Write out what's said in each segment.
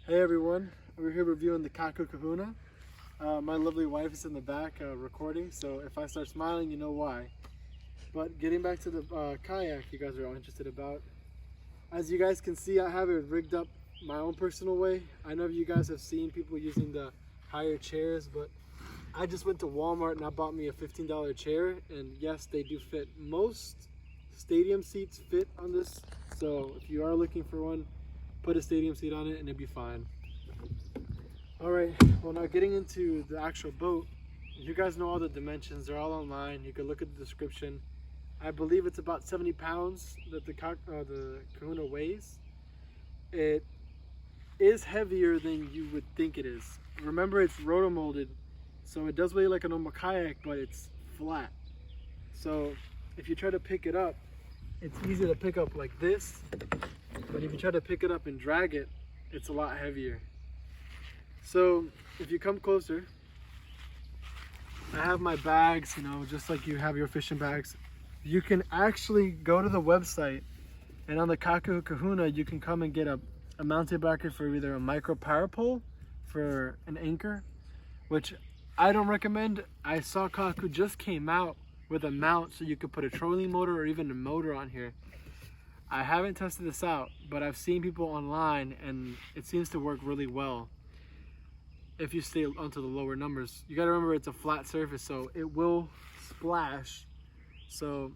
Hey everyone, we're here reviewing the Kaku Kahuna. My lovely wife is in the back recording, so if I start smiling, you know why. But getting back to the kayak you guys are all interested about. As you guys can see, I have it rigged up my own personal way. I know you guys have seen people using the higher chairs, but I just went to Walmart and I bought me a $15 chair, and yes, they do fit. Most stadium seats fit on this, so if you are looking for one, put a stadium seat on it and it'll be fine. All right, well, now getting into the actual boat, you guys know all the dimensions. They're all online. You can look at the description. I believe it's about 70 pounds that the Kahuna weighs. It is heavier than you would think it is. Remember, it's rotomolded, so it does weigh like a normal kayak, but it's flat. So if you try to pick it up, it's easy to pick up like this. But if you try to pick it up and drag it, it's a lot heavier. So if you come closer, I have my bags, just like you have your fishing bags. You can actually go to the website, and on the Kaku Kahuna, you can come and get a mounted bracket for either a micro power pole for an anchor, which I don't recommend. I saw Kaku just came out with a mount so you could put a trolling motor or even a motor on here. I haven't tested this out, but I've seen people online and it seems to work really well if you stay onto the lower numbers. You gotta remember it's a flat surface, so it will splash. So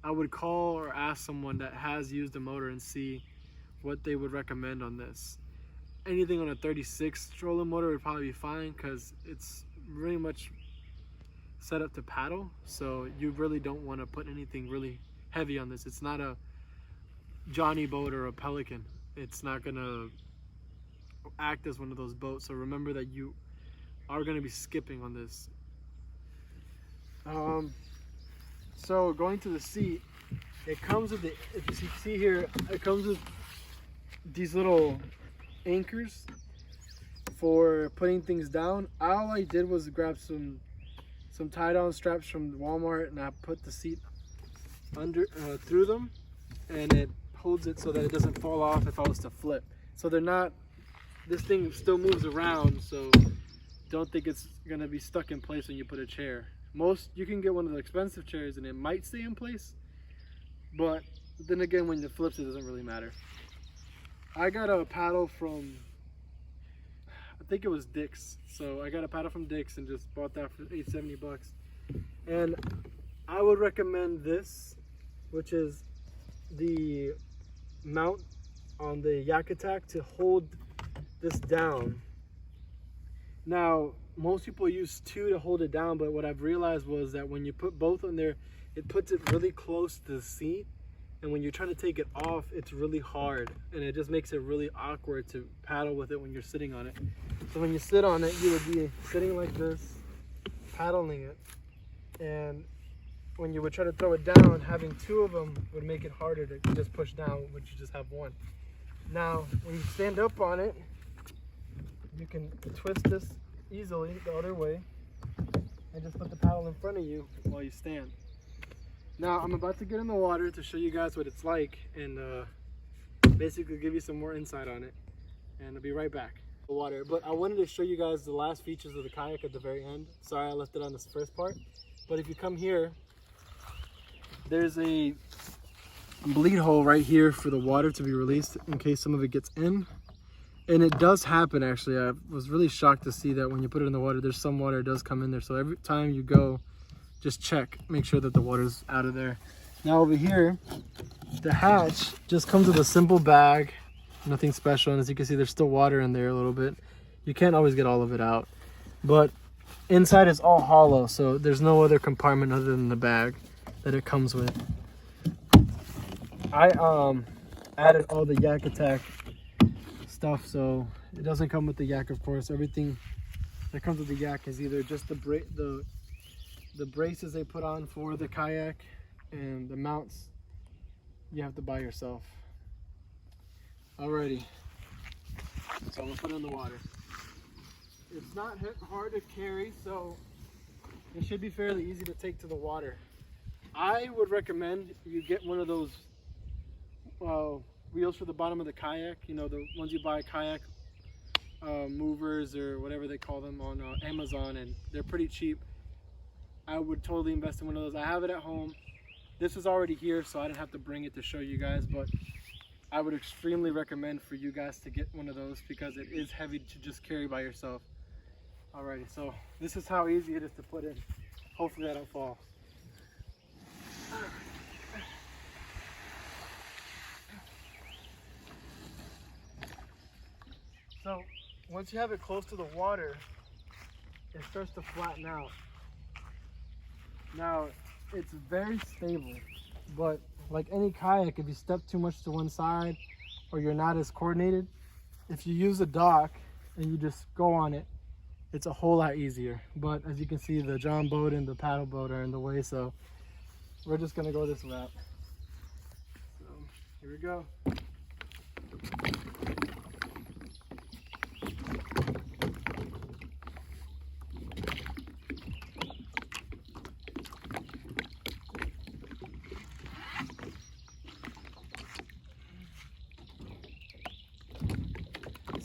I would call or ask someone that has used a motor and see what they would recommend on this. Anything on a 36 trolling motor would probably be fine because it's really much set up to paddle, so you really don't want to put anything really heavy on this. It's not a Johnny boat or a Pelican. It's not gonna act as one of those boats, so remember that you are going to be skipping on this. So going to the seat, it comes with if you see here, it comes with these little anchors for putting things down. All I did was grab some tie-down straps from Walmart, and I put the seat under through them, and it holds it so that it doesn't fall off if I was to flip. So they're not, this thing still moves around, so don't think it's gonna be stuck in place when you put a chair. You can get one of the expensive chairs and it might stay in place, but then again, when it flips, it doesn't really matter. I got a paddle from, I think it was Dick's. So I got a paddle from Dick's and just bought that for $8.70. And I would recommend this, which is the mount on the Yak Attack to hold this down. Now, most people use two to hold it down, but what I've realized was that when you put both on there, it puts it really close to the seat, and when you're trying to take it off, it's really hard, and it just makes it really awkward to paddle with it when you're sitting on it. So when you sit on it, you would be sitting like this, paddling it, and when you would try to throw it down, having two of them would make it harder to just push down, when you just have one. Now, when you stand up on it, you can twist this easily the other way and just put the paddle in front of you while you stand. Now, I'm about to get in the water to show you guys what it's like and basically give you some more insight on it. And I'll be right back. The water, but I wanted to show you guys the last features of the kayak at the very end. Sorry I left it on this first part, but if you come here, there's a bleed hole right here for the water to be released in case some of it gets in. And it does happen, actually. I was really shocked to see that when you put it in the water, there's some water that does come in there. So every time you go, just check, make sure that the water's out of there. Now over here, the hatch just comes with a simple bag, nothing special. And as you can see, there's still water in there a little bit. You can't always get all of it out, but inside is all hollow. So there's no other compartment other than the bag that it comes with. I added all the Yak Attack stuff, so it doesn't come with the Yak, of course. Everything that comes with the Yak is either just the braces they put on for the kayak, and the mounts you have to buy yourself. Alrighty, so I'm gonna put it in the water. It's not hard to carry, so it should be fairly easy to take to the water. I would recommend you get one of those wheels for the bottom of the kayak, you know, the ones you buy at Kayak movers or whatever they call them on Amazon, and they're pretty cheap. I would totally invest in one of those. I have it at home. This was already here, so I didn't have to bring it to show you guys, but I would extremely recommend for you guys to get one of those because it is heavy to just carry by yourself. Alrighty, so this is how easy it is to put in. Hopefully I don't fall. So once you have it close to the water, it starts to flatten out. Now, it's very stable, but like any kayak, if you step too much to one side or you're not as coordinated, if you use a dock and you just go on it, it's a whole lot easier. But as you can see, the John boat and the paddle boat are in the way, so we're just gonna go this route. So here we go.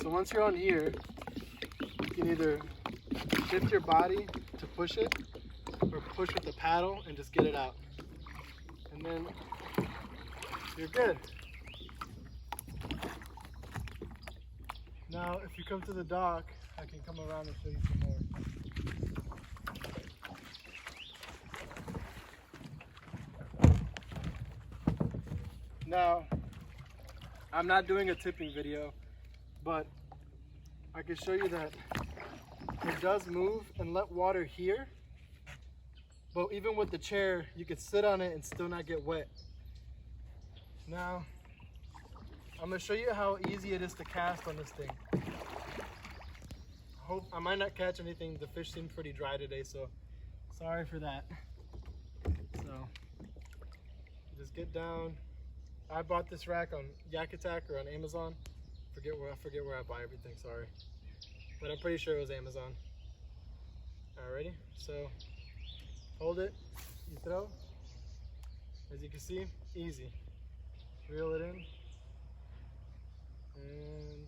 So once you're on here, you can either shift your body to push it or push with the paddle and just get it out. And then you're good. Now, if you come to the dock, I can come around and show you some more. Now, I'm not doing a tipping video, but I can show you that it does move and let water here, but even with the chair, you could sit on it and still not get wet. Now, I'm gonna show you how easy it is to cast on this thing. I might not catch anything. The fish seem pretty dry today, so sorry for that. So, just get down. I bought this rack on Yak Attack or on Amazon. I forget where I buy everything, sorry. But I'm pretty sure it was Amazon. Alrighty, so hold it, you throw. As you can see, easy. Reel it in. And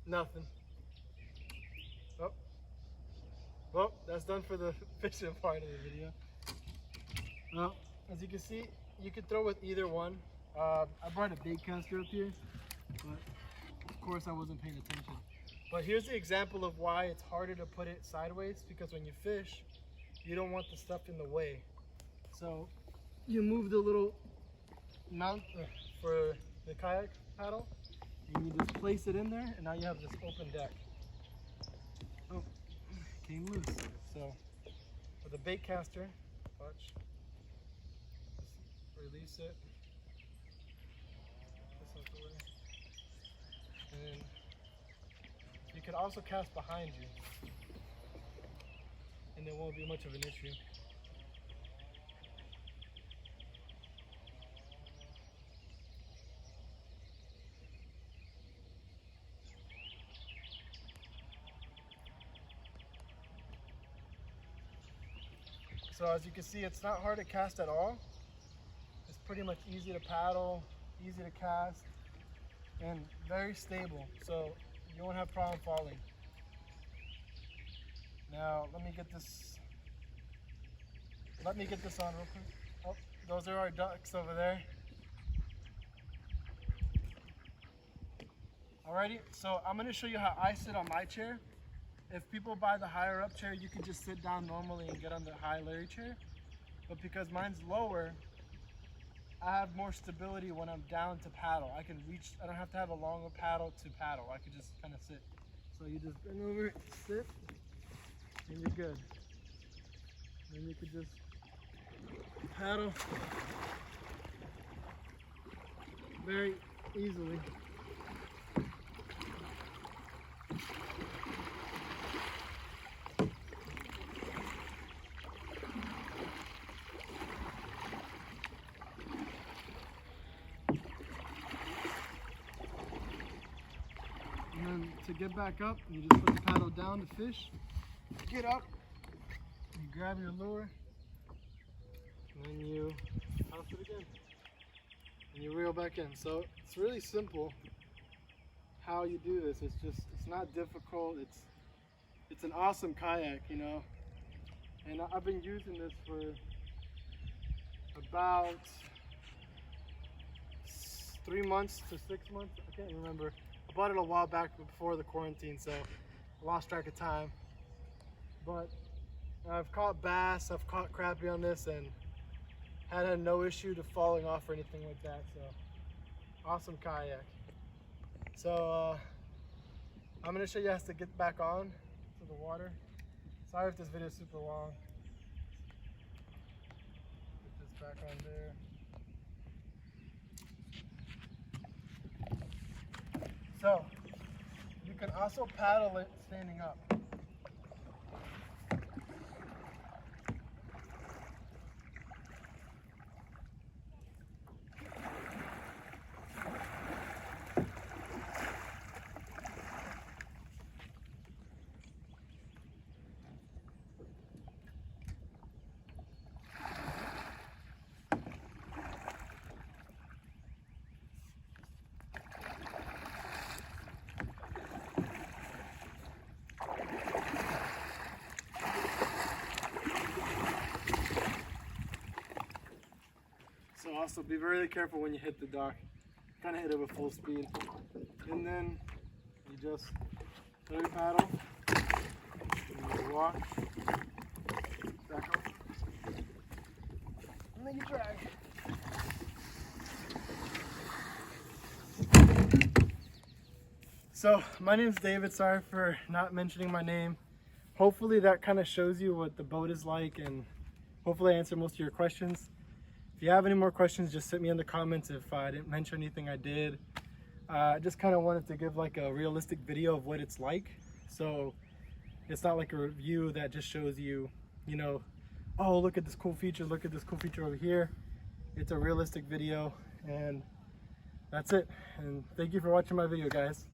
nothing. Oh. Well, that's done for the fishing part of the video. Well, as you can see, you can throw with either one. I brought a bait caster up here, but of course I wasn't paying attention. But here's the example of why it's harder to put it sideways, because when you fish, you don't want the stuff in the way. So you move the little mount for the kayak paddle, and you just place it in there, and now you have this open deck. Oh, came loose. So with a bait caster, watch. Release it. This out the way. And then you can also cast behind you, and there won't be much of an issue. So as you can see, it's not hard to cast at all. It's pretty much easy to paddle, easy to cast, and very stable, so you won't have problem falling. Now let me get this on real quick. Oh, those are our ducks over there. Alrighty, so I'm going to show you how I sit on my chair. If people buy the higher up chair, you can just sit down normally and get on the high Larry chair. But because mine's lower, I have more stability when I'm down to paddle. I don't have to have a longer paddle to paddle. I can just kind of sit. So you just bend over, sit, and you're good. And then you can just paddle very easily. And then to get back up, you just put the paddle down to fish, get up, you grab your lure, and then you toss it again. and you reel back in. So it's really simple how you do this. It's not difficult. It's an awesome kayak, you know. And I've been using this for about 3 months to 6 months. I can't remember. I bought it a while back before the quarantine, so I lost track of time. But I've caught bass, I've caught crappie on this, and had no issue to falling off or anything like that. So awesome kayak. So I'm gonna show you how to get back on to the water. Sorry if this video is super long. Get this back on there. So you can also paddle it standing up. So also be really careful when you hit the dock. Kind of hit it with full speed. And then you just throw your paddle, and you walk back up, and then you drag. So my name's David, sorry for not mentioning my name. Hopefully that kind of shows you what the boat is like, and hopefully I answered most of your questions. If you have any more questions, just hit me in the comments. If I didn't mention anything, I did. I just kind of wanted to give like a realistic video of what it's like. So it's not like a review that just shows you, you know, oh, look at this cool feature, look at this cool feature over here. It's a realistic video, and that's it. And thank you for watching my video, guys.